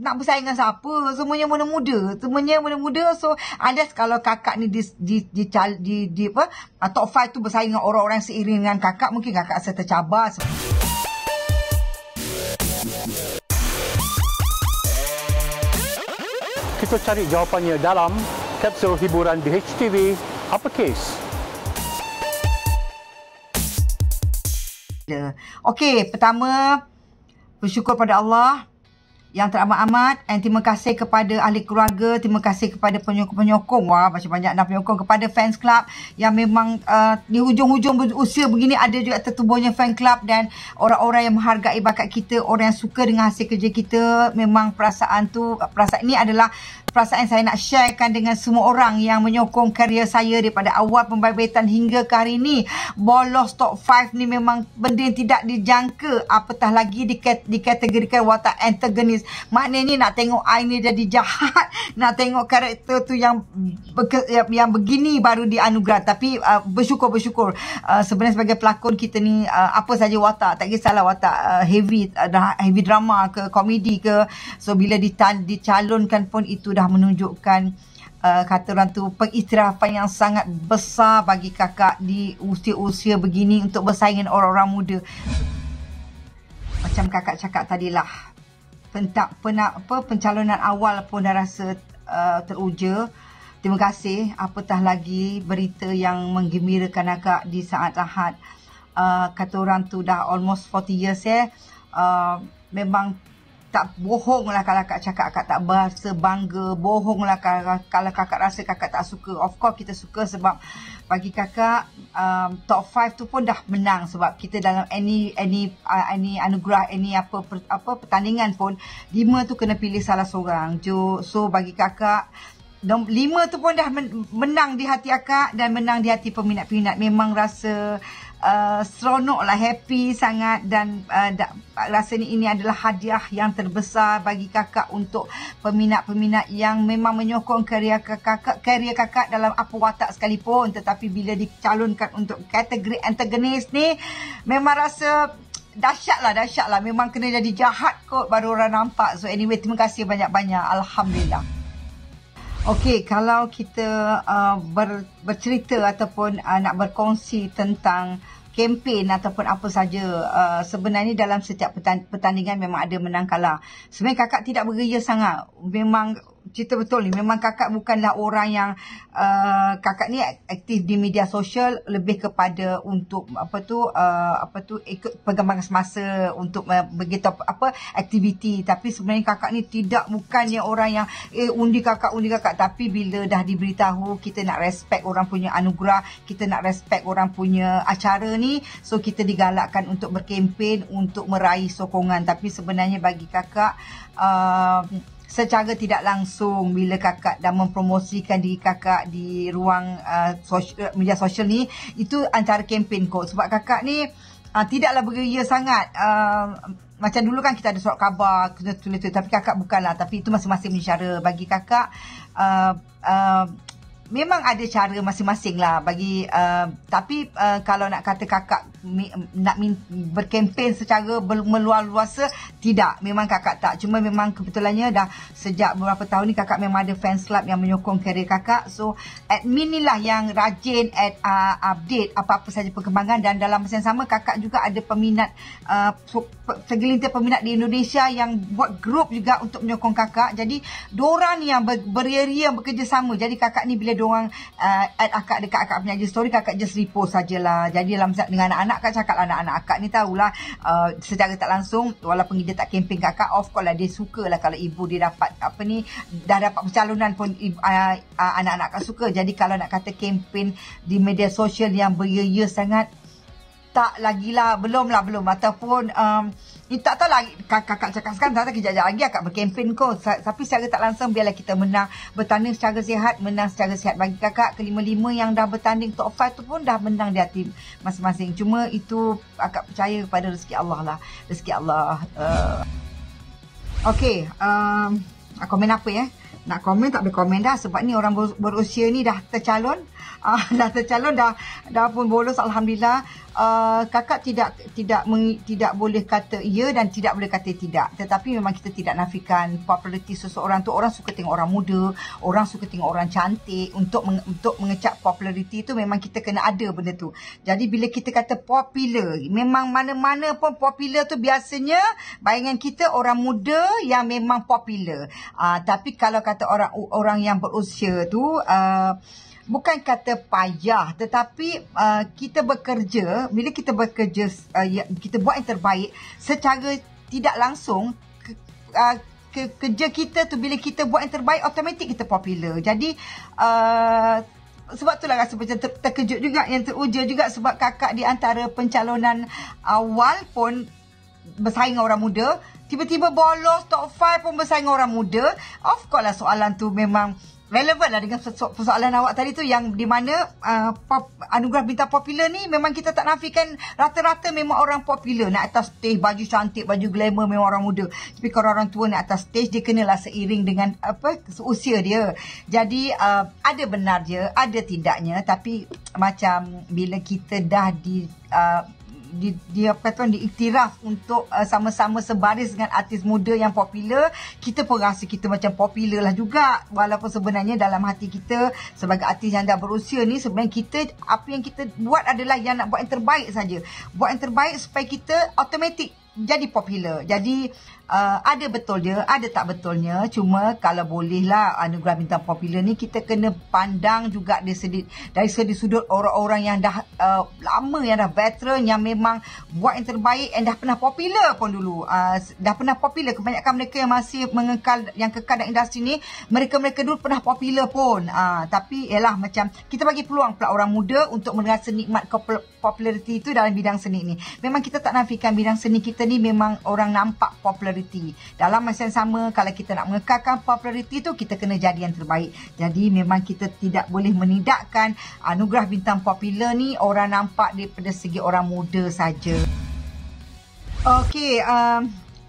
nak bersaing dengan siapa? Semuanya muda-muda. So, unless kalau kakak ni di top 5 tu bersaing dengan orang-orang yang seiring dengan kakak, mungkin kakak rasa tercabar. Kita cari jawapannya dalam kapsul hiburan di HTV Apa Kes? Okey, pertama bersyukur pada Allah yang teramat-amat, dan terima kasih kepada ahli keluarga, terima kasih kepada penyokong-penyokong. Wah, macam banyak dah penyokong, kepada fans club yang memang di hujung-hujung usia begini ada juga tertubuhnya fan club, dan orang-orang yang menghargai bakat kita, orang yang suka dengan hasil kerja kita. Memang perasaan ini adalah perasaan saya nak sharekan dengan semua orang yang menyokong karya saya daripada awal pembibitan hingga ke hari ini. Bolos top 5 ni memang benda yang tidak dijangka, apatah lagi dikategorikan watak antagonis. Maknanya nak tengok I ni jadi jahat, nak tengok karakter tu yang begini baru dianugerah. Tapi bersyukur sebenarnya sebagai pelakon kita ni apa saja watak, tak kisahlah watak heavy drama ke komedi ke, so bila dicalonkan pun itu dah menunjukkan kata orang tu pengiktirafan yang sangat besar bagi kakak di usia-usia begini untuk bersaing dengan orang-orang muda. Macam kakak cakap tadilah, pencalonan awal pun dah rasa teruja. Terima kasih, apatah lagi berita yang menggembirakan kakak di saat Ahad. Kata orang tu dah almost 40 years memang tak bohong lah kalau kakak cakap kakak tak berasa bangga. Bohong lah kalau kakak rasa kakak tak suka. Of course kita suka, sebab bagi kakak top 5 tu pun dah menang. Sebab kita dalam any anugerah, any apa pertandingan pun, 5 tu kena pilih salah seorang. So bagi kakak 5 tu pun dah menang di hati kakak dan menang di hati peminat-peminat. Memang rasa seronok lah, happy sangat, dan rasanya ini adalah hadiah yang terbesar bagi kakak untuk peminat-peminat yang memang menyokong karya kakak dalam apa watak sekalipun. Tetapi bila dicalonkan untuk kategori antagonis ni, memang rasa dahsyat lah. Memang kena jadi jahat kot baru orang nampak. So anyway, terima kasih banyak-banyak. Alhamdulillah. Okey, kalau kita bercerita ataupun nak berkongsi tentang kempen ataupun apa saja, sebenarnya dalam setiap pertandingan memang ada menang kalah. Sebenarnya kakak tidak beria sangat. Memang cerita betul ni, memang kakak bukanlah orang yang kakak ni aktif di media sosial lebih kepada untuk ikut perkembangan semasa, untuk begitu aktiviti. Tapi sebenarnya kakak ni bukannya orang yang undi kakak, tapi bila dah diberitahu kita nak respect orang punya anugerah, kita nak respect orang punya acara ni, so kita digalakkan untuk berkempen untuk meraih sokongan. Tapi sebenarnya bagi kakak, secara tidak langsung bila kakak dah mempromosikan diri kakak di ruang media sosial ni, itu antara kempen kot. Sebab kakak ni tidaklah beria sangat. Macam dulu kan kita ada surat khabar, kita tulis, tapi kakak bukanlah. Tapi itu masing-masing punya cara. Bagi kakak memang ada cara masing-masing lah bagi tapi kalau nak kata kakak nak berkempen secara meluas-luasa, tidak, memang kakak tak. Cuma memang kebetulannya dah sejak beberapa tahun ni kakak memang ada fans club yang menyokong karya kakak. So admin ni lah yang rajin update apa-apa saja perkembangan, dan dalam masa yang sama kakak juga ada peminat, segelintir peminat di Indonesia yang buat grup juga untuk menyokong kakak. Jadi diorang ni yang beria-ria bekerjasama. Jadi kakak ni bila diorang add akak dekat akak punya IG story, kakak just repost sajalah. Jadi dalam dengan anak-anak, kakak cakap lah, anak-anak akak ni tahulah secara tak langsung, walaupun dia tak kempen kakak, of course lah dia suka lah kalau ibu dia dapat dah dapat pencalonan pun, anak-anak akak suka. Jadi kalau nak kata kempen di media sosial yang beria-ria sangat, tak lagi lah, belum. Ataupun tak tahu lah, kakak cakap sekarang, tak tahu kejap lagi akak berkempen kot. Tapi secara tak langsung biarlah kita menang, bertanding secara sihat, menang secara sihat. Bagi kakak, kelima-lima yang dah bertanding top 5 tu pun dah menang di hati masing-masing. Cuma itu akak percaya kepada rezeki Allah lah. Rezeki Allah. Okey, komen apa ya? Nak komen tak boleh komen dah sebab ni orang berusia ni dah tercalon. Dah pun bolos, alhamdulillah. Kakak tidak boleh kata ya dan tidak boleh kata tidak. Tetapi memang kita tidak nafikan populariti seseorang tu. Orang suka tengok orang muda, orang suka tengok orang cantik. Untuk mengecap populariti tu memang kita kena ada benda tu. Jadi bila kita kata popular, memang mana-mana pun popular tu biasanya bayangan kita orang muda yang memang popular. Tapi kalau kata orang yang berusia tu, bukan kata payah, tetapi kita bekerja, bila kita bekerja, kita buat yang terbaik secara tidak langsung, kerja kita tu bila kita buat yang terbaik, automatik kita popular. Jadi sebab itulah rasa macam terkejut juga, yang teruja juga sebab kakak di antara pencalonan awal pun bersaing dengan orang muda, tiba-tiba bolos top 5 pun bersaing dengan orang muda. Of course lah soalan tu memang relevan lah dengan persoalan awak tadi tu, yang di mana anugerah bintang popular ni memang kita tak nafikan rata-rata memang orang popular. Nak atas stage baju cantik, baju glamour memang orang muda. Tapi kalau orang tua nak atas stage, dia kenalah seiring dengan usia dia. Jadi ada benar je, ada tidaknya. Tapi macam bila kita dah diiktiraf untuk sama-sama sebaris dengan artis muda yang popular, kita pun rasa kita macam popular lah juga. Walaupun sebenarnya dalam hati kita sebagai artis yang dah berusia ni, sebenarnya apa yang kita buat adalah yang nak buat yang terbaik saja. Buat yang terbaik supaya kita automatik jadi popular. Jadi ada betul dia, ada tak betulnya. Cuma kalau bolehlah anugerah bintang popular ni kita kena pandang juga dari segi sudut orang-orang yang dah lama, yang dah veteran, yang memang buat yang terbaik, yang dah pernah popular pun dulu. Dah pernah popular. Kebanyakan mereka yang masih yang kekal dalam industri ni, mereka dulu pernah popular pun. Tapi ialah macam kita bagi peluang pula orang muda untuk merasa nikmat populariti itu dalam bidang seni ni. Memang kita tak nafikan bidang seni kita ni memang orang nampak populariti. Dalam masa yang sama, kalau kita nak mengekalkan populariti tu, kita kena jadi yang terbaik. Jadi memang kita tidak boleh menidakkan anugerah bintang popular ni orang nampak daripada segi orang muda saja. Okey,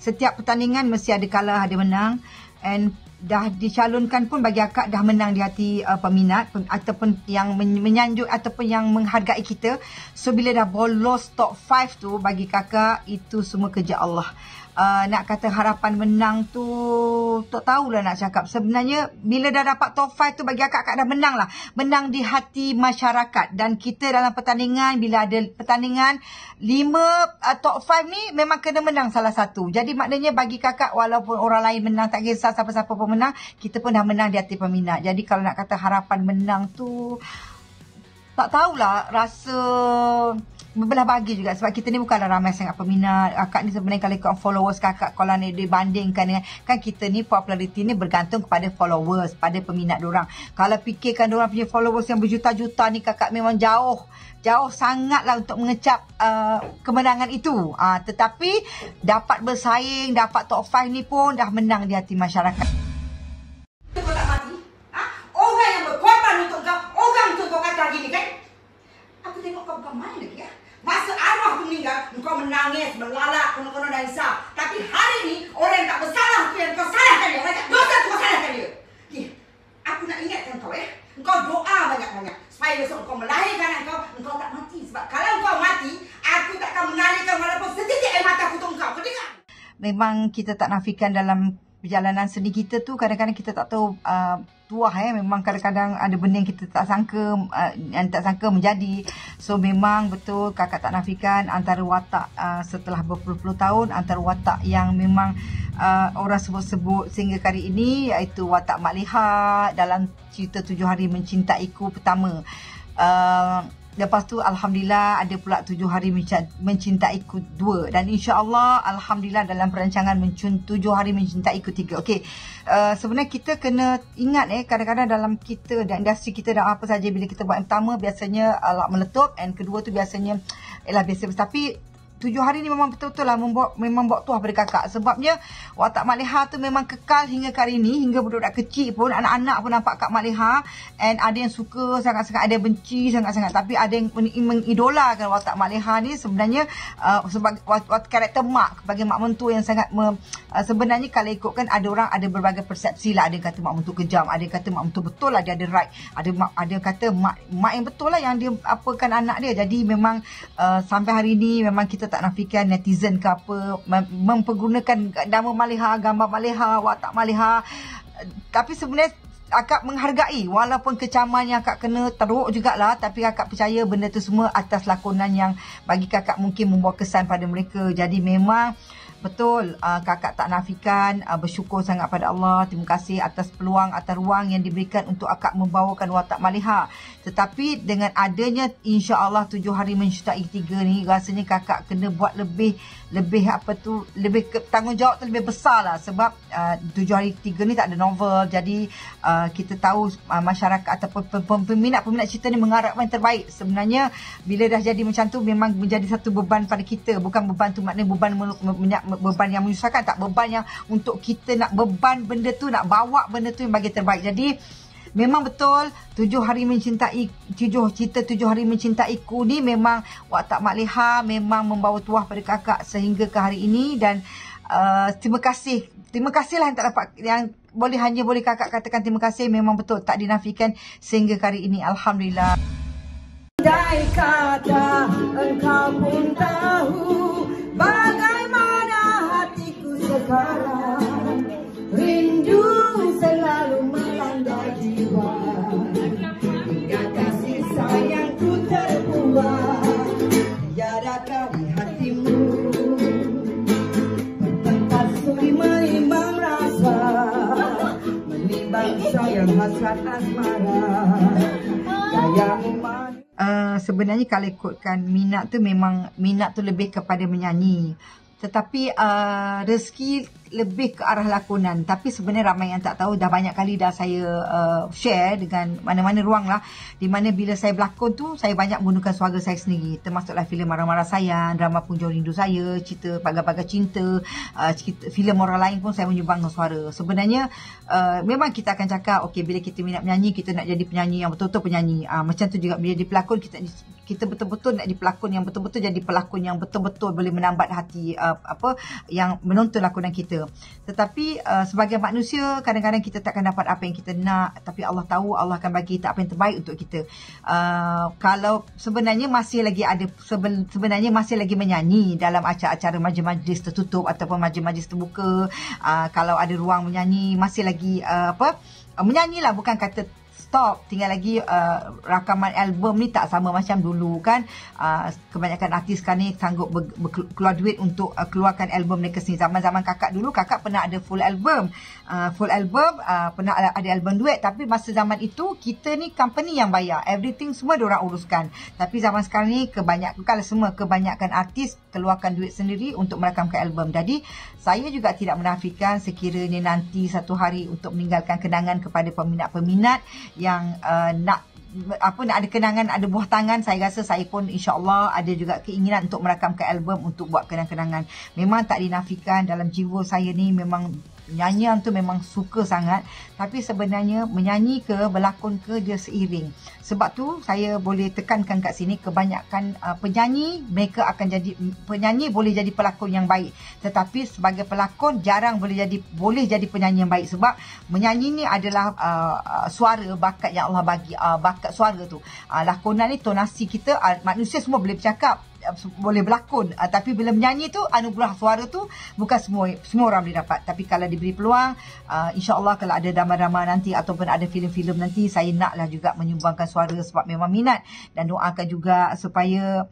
setiap pertandingan mesti ada kalah, ada menang. And dah dicalonkan pun bagi akak dah menang di hati peminat ataupun yang menyanjung ataupun yang menghargai kita. So bila dah bolos top 5 tu, bagi kakak itu semua kerja Allah. Nak kata harapan menang tu tak tahulah nak cakap. Sebenarnya bila dah dapat top 5 tu, bagi akak dah menang lah. Menang di hati masyarakat. Dan kita dalam pertandingan, bila ada pertandingan 5 top 5 ni memang kena menang salah satu. Jadi maknanya bagi kakak, walaupun orang lain menang, tak kisah siapa-siapa pun menang, kita pun dah menang di hati peminat. Jadi kalau nak kata harapan menang tu, tak tahulah, rasa berbelah bagi juga. Sebab kita ni bukanlah ramai sangat peminat. Akak ni sebenarnya kalau ikut followers kakak, kalau ni dibandingkan dengan, kan kita ni populariti ni bergantung kepada followers, pada peminat diorang. Kalau fikirkan diorang punya followers yang berjuta-juta ni, kakak memang jauh sangatlah untuk mengecap kemenangan itu. Tetapi dapat bersaing, dapat top 5 ni pun dah menang di hati masyarakat. Kau tak mati? Orang yang berkorban untuk kau, orang untuk kau kata gini kan? Aku tengok kau bukan main lagi ya. Masa arwah tu meninggal, kau menangis, melalak, kono-kono dan hisap. Tapi hari ni, orang yang tak bersalah tu yang kau salahkan dia. Orang yang tak dosa tu kau salahkan dia. Aku nak ingatkan kau ya. Kau doa banyak-banyak. Supaya besok kau melahirkan anak kau tak mati. Sebab kalau kau mati, aku takkan mengalirkan walaupun setitik air mata aku untuk kau. Kau dengar? Memang kita tak nafikan dalam perjalanan seni kita tu, kadang-kadang kita tak tahu tuah memang kadang-kadang ada benda yang kita tak sangka menjadi. So memang betul kakak tak nafikan antara watak setelah berpuluh-puluh tahun, antara watak yang memang orang sebut-sebut sehingga kali ini, iaitu watak Mak Lihat dalam cerita 7 Hari Mencintaiku pertama. Lepas tu alhamdulillah ada pula 7 Hari Mencintaiku 2, dan insya-Allah alhamdulillah dalam perancangan 7 Hari Mencintaiku 3. Okey. Sebenarnya kita kena ingat kadang-kadang dalam kita dan industri kita dan apa saja, bila kita buat yang pertama biasanya meletup, and kedua tu biasanya biasa. Tapi 7 hari ni memang betul-betul lah memang bawa tuah pada kakak. Sebabnya watak Mak Leha tu memang kekal hingga ke hari ni. Hingga budak-budak kecil pun, anak-anak pun nampak Kak Mak Leha. And ada yang suka sangat-sangat, ada yang benci sangat-sangat. Tapi ada yang mengidolakan watak Mak Leha ni sebenarnya sebagai karakter mak, bagi mak mentua yang sangat sebenarnya kalau ikutkan ada orang ada berbagai persepsi lah. Ada yang kata mak mentua kejam, ada yang kata mak mentua betul lah dia ada right. Ada yang kata mak yang betul lah yang dia apakan anak dia. Jadi memang sampai hari ni memang kita tak nafikan netizen ke apa mempergunakan nama Mak Leha, gambar Mak Leha, watak Mak Leha. Tapi sebenarnya akak menghargai walaupun kecaman yang akak kena teruk jugalah, tapi akak percaya benda tu semua atas lakonan yang bagi kakak mungkin membawa kesan pada mereka. Jadi memang betul kakak tak nafikan bersyukur sangat pada Allah. Terima kasih atas peluang, atas ruang yang diberikan untuk akak membawakan watak Mak Leha. Tetapi dengan adanya insya-Allah 7 hari menyertai 3 ni, rasanya kakak kena buat lebih tanggungjawab tu lebih besar lah. Sebab 7 hari 3 ni tak ada novel. Jadi kita tahu masyarakat ataupun peminat-peminat cerita ni mengharapkan yang terbaik. Sebenarnya bila dah jadi macam tu memang menjadi satu beban pada kita. Bukan beban tu maknanya beban yang menyusahkan, tak, beban yang untuk kita nak beban benda tu, nak bawa benda tu yang bagi terbaik. Jadi memang betul 7 hari mencintai, cerita 7 hari mencintaiku ni memang watak Mak Leha memang membawa tuah pada kakak sehingga ke hari ini. Dan terima kasihlah yang tak dapat, yang hanya boleh kakak katakan terima kasih. Memang betul tak dinafikan sehingga ke hari ini, alhamdulillah. Andai kata engkau pun tahu bagaimana hatiku sekarang, rindu selalu melanda jiwa, hingga kasih sayangku terbuang, tiada kali hatimu bertempat suri menimbang rasa, menimbang sayang hasrat asmara, sayamu manis. Sebenarnya kalau ikutkan minat tu, memang minat tu lebih kepada menyanyi. Tetapi rezeki lebih ke arah lakonan. Tapi sebenarnya ramai yang tak tahu, dah banyak kali dah saya share dengan mana-mana ruang lah, di mana bila saya berlakon tu saya banyak menggunakan suara saya sendiri. Termasuklah filem Marah-Marah Sayang, drama Punjau Rindu Saya, cerita Pagar-Pagar Cinta, filem orang lain pun saya menyumbang suara. Sebenarnya memang kita akan cakap okey, bila kita minat menyanyi, kita nak jadi penyanyi yang betul-betul penyanyi. Macam tu juga bila jadi pelakon, kita betul-betul nak jadi pelakon yang betul-betul jadi pelakon yang betul-betul boleh menambat hati yang menonton lakonan kita. Tetapi sebagai manusia, kadang-kadang kita takkan dapat apa yang kita nak, tapi Allah tahu, Allah akan bagi kita apa yang terbaik untuk kita. Kalau sebenarnya masih lagi menyanyi dalam acara-acara majlis tertutup ataupun majlis terbuka, kalau ada ruang menyanyi, masih lagi menyanyilah, bukan kata stop. Tinggal lagi rakaman album ni tak sama macam dulu kan. Kebanyakan artis sekarang ni sanggup keluar duit untuk keluarkan album mereka sendiri. Zaman-zaman kakak dulu, kakak pernah ada full album, pernah ada album duet. Tapi masa zaman itu kita ni company yang bayar, everything semua diorang uruskan. Tapi zaman sekarang ni kebanyakan artis keluarkan duit sendiri untuk merakamkan album. Jadi saya juga tidak menafikan sekiranya nanti satu hari untuk meninggalkan kenangan kepada peminat-peminat yang nak ada kenangan, ada buah tangan. Saya rasa saya pun insya-Allah ada juga keinginan untuk merakamkan album untuk buat kenang-kenangan. Memang tak dinafikan dalam jiwa saya ni memang nyanyian tu memang suka sangat. Tapi sebenarnya menyanyi ke berlakon ke dia seiring. Sebab tu saya boleh tekankan kat sini, kebanyakan penyanyi mereka akan jadi penyanyi, boleh jadi pelakon yang baik. Tetapi sebagai pelakon jarang boleh jadi penyanyi yang baik. Sebab menyanyi ni adalah suara, bakat yang Allah bagi, bakat suara tu. Lakonan ni tonasi kita, manusia semua boleh bercakap, boleh berlakon, tapi bila menyanyi tu anugerah suara tu bukan semua orang boleh dapat. Tapi kalau diberi peluang, insya-Allah kalau ada drama-drama nanti ataupun ada filem-filem nanti, saya naklah juga menyumbangkan suara sebab memang minat. Dan doakan juga supaya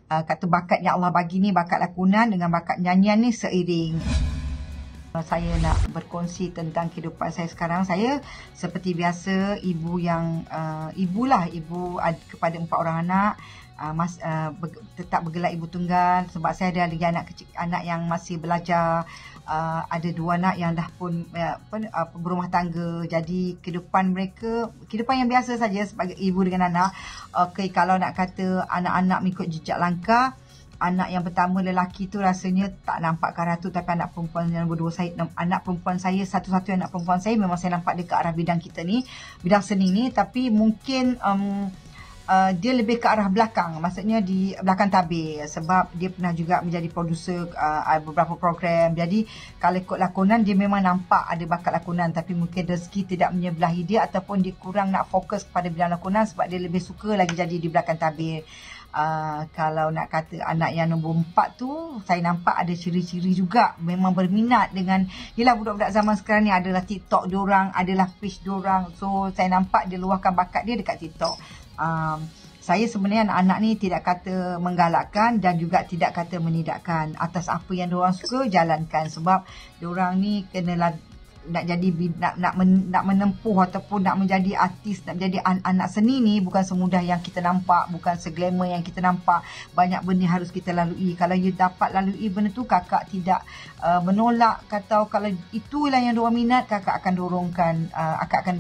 kata bakat yang Allah bagi ni, bakat lakonan dengan bakat nyanyian ni seiring. Saya nak berkongsi tentang kehidupan saya sekarang. Saya seperti biasa ibu yang ibu kepada 4 orang anak. Tetap bergelar ibu tunggal sebab saya ada lagi anak kecil, anak yang masih belajar, ada 2 anak yang dah pun berumah tangga. Jadi kehidupan yang biasa saja sebagai ibu dengan anak. Okey, kalau nak kata anak-anak mengikut jejak langkah, anak yang pertama lelaki tu rasanya tak nampak ke arah tu, tapi anak perempuan yang nombor 2 saya, anak perempuan saya, satu-satu anak perempuan saya, memang saya nampak dia ke arah bidang kita ni, bidang seni ni. Tapi mungkin dia lebih ke arah belakang, maksudnya di belakang tabir, sebab dia pernah juga menjadi producer beberapa program. Jadi kalau ikut lakonan, dia memang nampak ada bakat lakonan, tapi mungkin rezeki tidak menyebelahi dia, ataupun dia kurang nak fokus kepada bidang lakonan sebab dia lebih suka lagi jadi di belakang tabir. Kalau nak kata anak yang nombor 4 tu, saya nampak ada ciri-ciri juga memang berminat dengan, yelah budak-budak zaman sekarang ni adalah TikTok diorang, adalah page diorang. So saya nampak dia luahkan bakat dia dekat TikTok. Saya sebenarnya anak-anak ni tidak kata menggalakkan dan juga tidak kata menidakkan. Atas apa yang diorang suka, jalankan. Sebab diorang ni kena nak jadi nak menempuh ataupun nak menjadi artis, nak menjadi anak seni ni bukan semudah yang kita nampak, bukan seglamour yang kita nampak. Banyak benda harus kita lalui. Kalau you dapat lalui benda tu, kakak tidak menolak. Kalau itulah yang diorang minat, kakak akan dorongkan, akan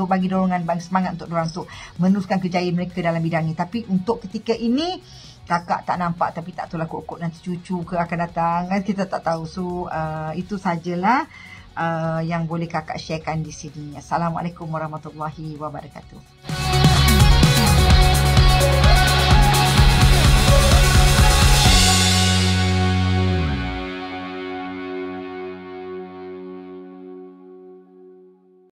bagi dorongan, bagi semangat untuk diorang untuk meneruskan kejayaan mereka dalam bidang ni. Tapi untuk ketika ini kakak tak nampak, tapi tak tahulah kok nanti cucu ke akan datang kan, kita tak tahu. So itu sajalah yang boleh kakak sharekan di sini. Assalamualaikum warahmatullahi wabarakatuh.